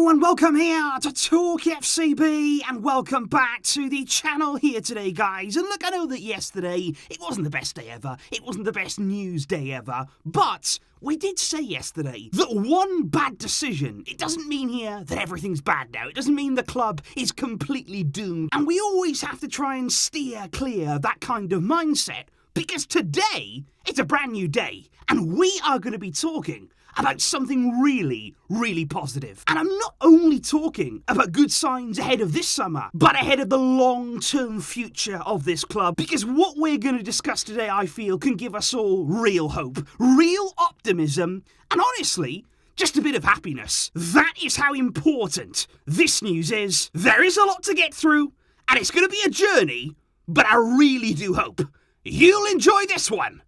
Hello and welcome here to Talk FCB and welcome back to the channel here today, guys. And look, I know that yesterday it wasn't the best day ever, it wasn't the best news day ever, but we did say yesterday that one bad decision, it doesn't mean here that everything's bad now. It doesn't mean the club is completely doomed. And we always have to try and steer clear of that kind of mindset, because today it's a brand new day and we are going to be talking about something really, really positive. And I'm not only talking about good signs ahead of this summer, but ahead of the long-term future of this club. Because what we're going to discuss today, I feel, can give us all real hope, real optimism, and honestly, just a bit of happiness. That is how important this news is. There is a lot to get through, and it's going to be a journey, but I really do hope you'll enjoy this one.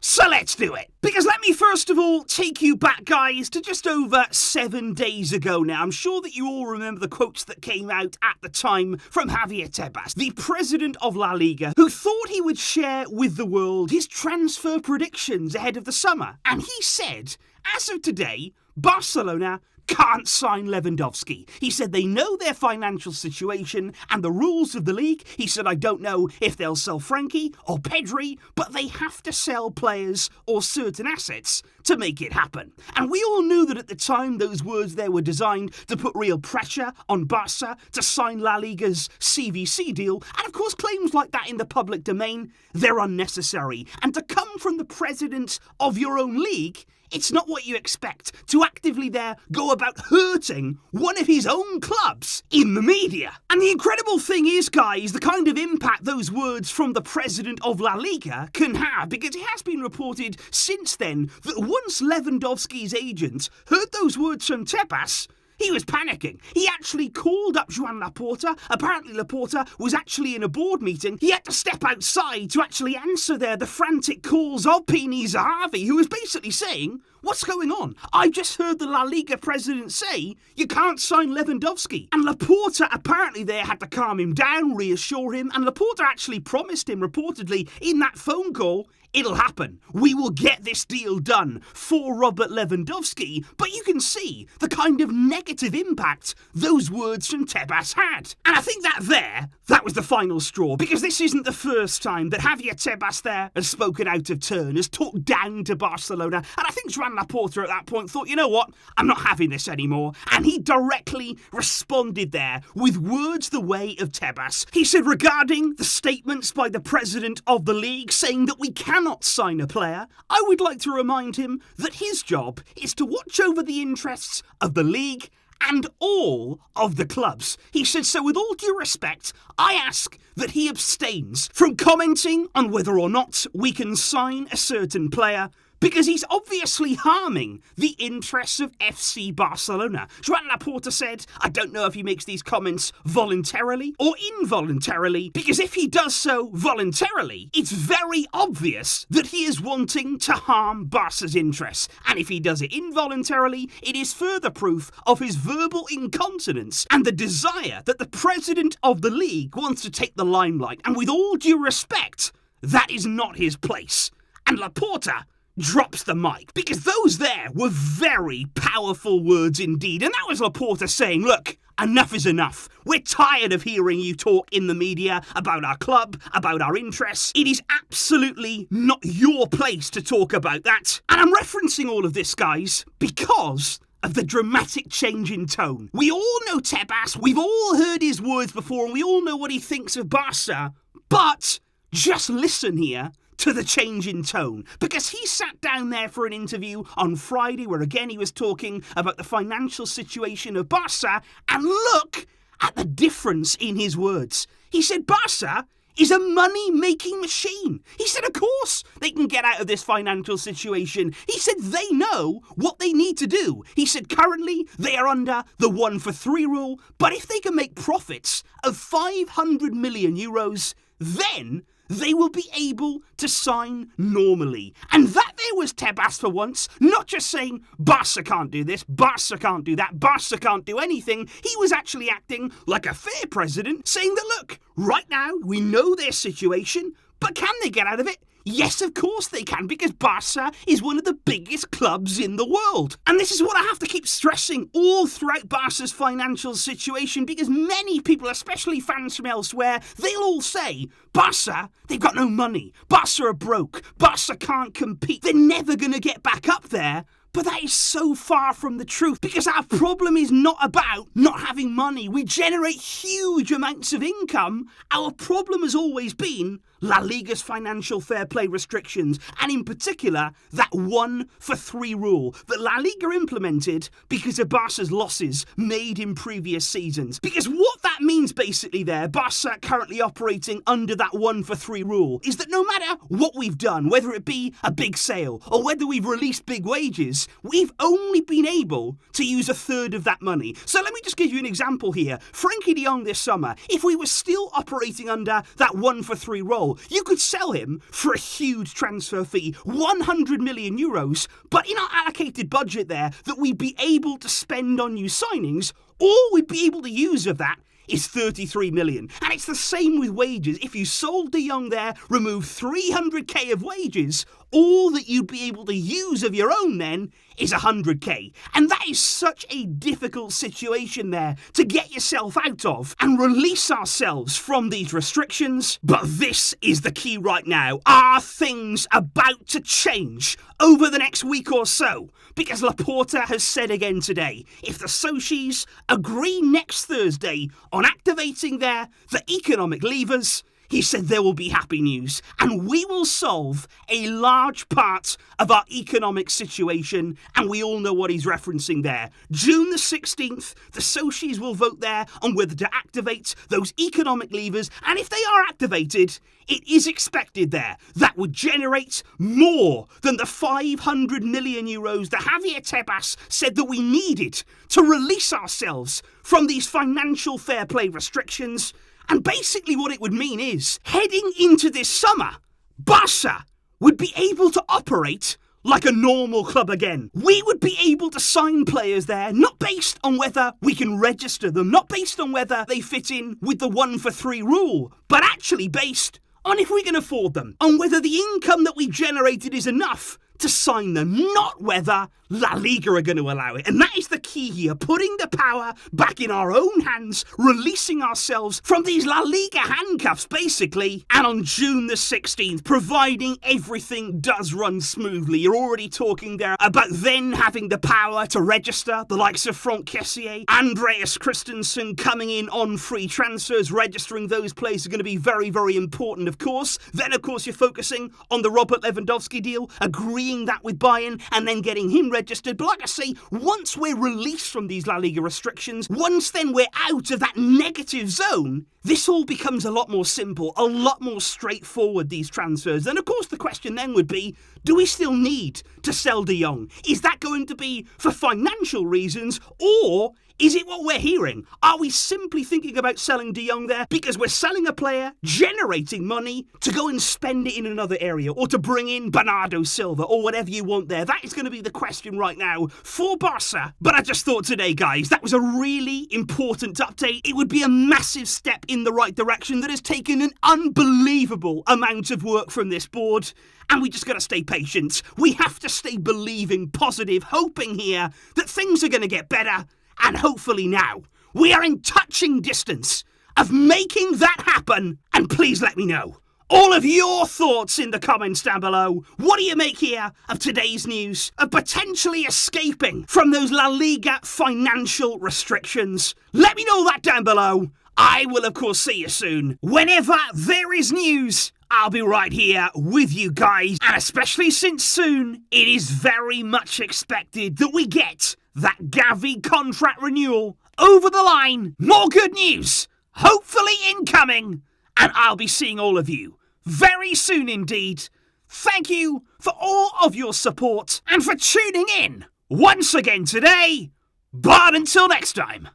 So let's do it. Because let me first of all take you back, guys, to just over 7 days ago now. I'm sure that you all remember the quotes that came out at the time from Javier Tebas, the president of La Liga, who thought he would share with the world his transfer predictions ahead of the summer. And he said, as of today, Barcelona can't sign Lewandowski. He said they know their financial situation and the rules of the league. He said, I don't know if they'll sell Frenkie or Pedri, but they have to sell players or certain assets to make it happen. And we all knew that at the time those words there were designed to put real pressure on Barça to sign La Liga's CVC deal. And of course, claims like that in the public domain, they're unnecessary. And to come from the president of your own league, it's not what you expect to actively there go about hurting one of his own clubs in the media. And the incredible thing is, guys, the kind of impact those words from the president of La Liga can have, because it has been reported since then that once Lewandowski's agent heard those words from Tebas, he was panicking. He actually called up Laporta. Apparently Laporta was actually in a board meeting. He had to step outside to actually answer the frantic calls of Pini Zahavi, who was basically saying, what's going on? I just heard the La Liga president say you can't sign Lewandowski. And Laporta apparently there had to calm him down, reassure him, and Laporta actually promised him, reportedly, in that phone call, it'll happen. We will get this deal done for Robert Lewandowski. But you can see the kind of negative impact those words from Tebas had. And I think that was the final straw, because this isn't the first time that Javier Tebas there has spoken out of turn, has talked down to Barcelona. And I think Joan Laporta at that point thought, you know what, I'm not having this anymore. And he directly responded there with words the way of Tebas. He said regarding the statements by the president of the league saying that we cannot sign a player, I would like to remind him that his job is to watch over the interests of the league and all of the clubs. He said, so with all due respect, I ask that he abstains from commenting on whether or not we can sign a certain player, because he's obviously harming the interests of FC Barcelona. Joan Laporta said, I don't know if he makes these comments voluntarily or involuntarily, because if he does so voluntarily, it's very obvious that he is wanting to harm Barca's interests. And if he does it involuntarily, it is further proof of his verbal incontinence and the desire that the president of the league wants to take the limelight. And with all due respect, that is not his place. And Laporta drops the mic, because those there were very powerful words indeed. And that was Laporta saying, look, enough is enough. We're tired of hearing you talk in the media about our club, about our interests. It is absolutely not your place to talk about that. And I'm referencing all of this, guys, because of the dramatic change in tone. We all know Tebas, we've all heard his words before, and we all know what he thinks of Barca, but just listen here to the change in tone, because he sat down there for an interview on Friday where again he was talking about the financial situation of Barca, and look at the difference in his words. He said Barca is a money-making machine. He said, of course, they can get out of this financial situation. He said they know what they need to do. He said currently they are under the 1 for 3 rule, but if they can make profits of 500 million euros, then they will be able to sign normally. And that there was Tebas for once, not just saying, Barca can't do this, Barca can't do that, Barca can't do anything. He was actually acting like a fair president, saying that, look, right now we know their situation, but can they get out of it? Yes, of course they can, because Barca is one of the biggest clubs in the world. And this is what I have to keep stressing all throughout Barca's financial situation, because many people, especially fans from elsewhere, they'll all say, Barca, they've got no money. Barca are broke. Barca can't compete. They're never going to get back up there. But that is so far from the truth, because our problem is not about not having money. We generate huge amounts of income. Our problem has always been La Liga's financial fair play restrictions, and in particular, that 1-for-3 rule that La Liga implemented because of Barca's losses made in previous seasons. Because what that means basically there, Barca currently operating under that 1-for-3 rule, is that no matter what we've done, whether it be a big sale or whether we've released big wages, we've only been able to use a third of that money. So let me just give you an example here. Frenkie de Jong this summer, if we were still operating under that 1-for-3 rule, you could sell him for a huge transfer fee, 100 million euros, but in our allocated budget there that we'd be able to spend on new signings, all we'd be able to use of that is 33 million. And it's the same with wages. If you sold De Jong there, remove 300k of wages, all that you'd be able to use of your own then is 100k. And that is such a difficult situation there to get yourself out of and release ourselves from these restrictions. But this is the key right now. Are things about to change over the next week or so? Because Laporta has said again today, if the Socis agree next Thursday on activating the economic levers, he said there will be happy news, and we will solve a large part of our economic situation, and we all know what he's referencing there. June the 16th, the Socis will vote there on whether to activate those economic levers, and if they are activated, it is expected there that would generate more than the 500 million euros that Javier Tebas said that we needed to release ourselves from these financial fair play restrictions. And basically what it would mean is, heading into this summer, Barca would be able to operate like a normal club again. We would be able to sign players there, not based on whether we can register them, not based on whether they fit in with the 1-for-3 rule, but actually based on if we can afford them, on whether the income that we generated is enough to sign them, not whether La Liga are going to allow it. And that is the key here, putting the power back in our own hands, releasing ourselves from these La Liga handcuffs, basically. And on June the 16th, providing everything does run smoothly, you're already talking there about then having the power to register the likes of Frenkie, Andreas Christensen coming in on free transfers. Registering those players are going to be very, very important, of course. Then, of course, you're focusing on the Robert Lewandowski deal, agreeing that with Bayern and then getting him registered. But like I say, once we're released from these La Liga restrictions, once then we're out of that negative zone, this all becomes a lot more simple, a lot more straightforward, these transfers. And of course the question then would be, do we still need to sell De Jong? Is that going to be for financial reasons, or is it what we're hearing? Are we simply thinking about selling De Jong there because we're selling a player, generating money to go and spend it in another area, or to bring in Bernardo Silva, or whatever you want there? That is going to be the question right now for Barca. But I just thought today, guys, that was a really important update. It would be a massive step in the right direction that has taken an unbelievable amount of work from this board. And we just got to stay patient. We have to stay believing, positive, hoping here that things are going to get better. And hopefully now, we are in touching distance of making that happen. And please let me know all of your thoughts in the comments down below. What do you make here of today's news of potentially escaping from those La Liga financial restrictions? Let me know that down below. I will, of course, see you soon. Whenever there is news, I'll be right here with you guys. And especially since soon, it is very much expected that we get that Gavi contract renewal over the line. More good news, hopefully incoming. And I'll be seeing all of you very soon indeed. Thank you for all of your support and for tuning in once again today. But until next time,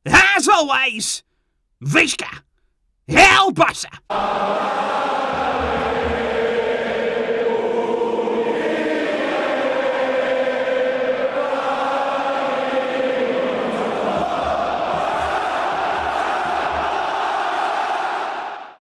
as always, Vizca, El Barça.